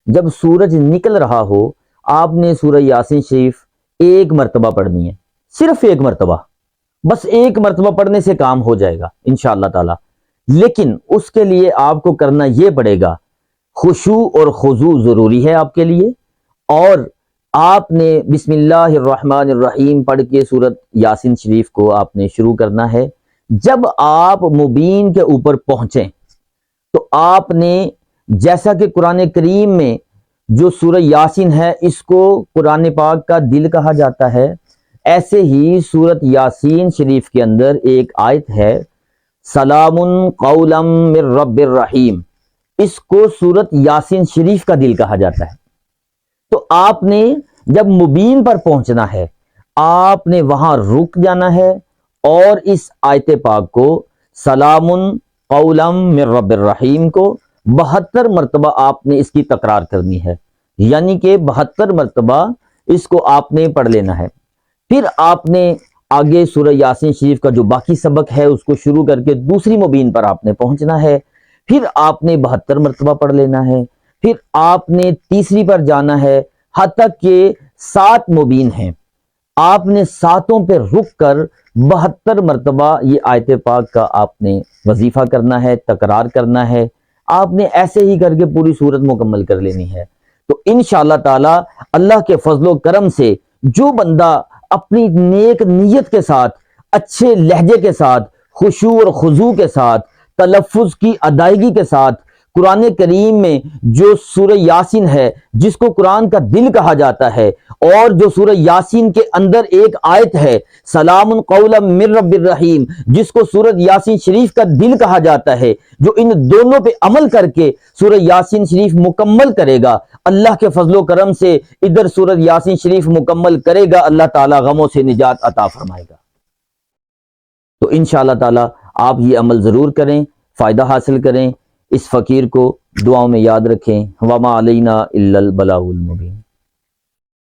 جب سورج نکل رہا ہو آپ نے سورہ یاسین شریف ایک مرتبہ پڑھنی ہے، صرف ایک مرتبہ، بس ایک مرتبہ پڑھنے سے کام ہو جائے گا انشاءاللہ تعالی۔ لیکن اس کے لیے آپ کو کرنا یہ پڑے گا، خشوع اور خضوع ضروری ہے آپ کے لیے، اور آپ نے بسم اللہ الرحمن الرحیم پڑھ کے سورۃ یاسین شریف کو آپ نے شروع کرنا ہے۔ جب آپ مبین کے اوپر پہنچیں تو آپ نے، جیسا کہ قرآن کریم میں جو سورہ یاسین ہے اس کو قرآن پاک کا دل کہا جاتا ہے، ایسے ہی سورۃ یاسین شریف کے اندر ایک آیت ہے سلام قولا من رب الرحیم، اس کو سورۃ یاسین شریف کا دل کہا جاتا ہے۔ تو آپ نے جب مبین پر پہنچنا ہے آپ نے وہاں رک جانا ہے اور اس آیت پاک کو سلام قولا من رب الرحیم کو 72 مرتبہ آپ نے اس کی تکرار کرنی ہے، یعنی کہ 72 مرتبہ اس کو آپ نے پڑھ لینا ہے۔ پھر آپ نے آگے سورہ یاسین شریف کا جو باقی سبق ہے اس کو شروع کر کے دوسری مبین پر آپ نے پہنچنا ہے، پھر آپ نے 72 مرتبہ پڑھ لینا ہے، پھر آپ نے تیسری پر جانا ہے، حتیٰ کہ 7 مبین ہیں، آپ نے ساتوں پہ رک کر 72 مرتبہ یہ آیت پاک کا آپ نے وظیفہ کرنا ہے، تکرار کرنا ہے۔ آپ نے ایسے ہی کر کے پوری صورت مکمل کر لینی ہے۔ تو انشاءاللہ تعالی اللہ کے فضل و کرم سے جو بندہ اپنی نیک نیت کے ساتھ، اچھے لہجے کے ساتھ، خشوع اور خضوع کے ساتھ، تلفظ کی ادائیگی کے ساتھ قرآن کریم میں جو سورہ یاسین ہے جس کو قرآن کا دل کہا جاتا ہے، اور جو سورہ یاسین کے اندر ایک آیت ہے سلام قولا من رب الرحیم جس کو سورہ یاسین شریف کا دل کہا جاتا ہے، جو ان دونوں پہ عمل کر کے سورہ یاسین شریف مکمل کرے گا، اللہ کے فضل و کرم سے ادھر سورہ یاسین شریف مکمل کرے گا، اللہ تعالی غموں سے نجات عطا فرمائے گا۔ تو انشاءاللہ تعالی آپ یہ عمل ضرور کریں، فائدہ حاصل کریں، اس فقیر کو دعاؤں میں یاد رکھیں۔ وما علینا الا البلاغ المبین۔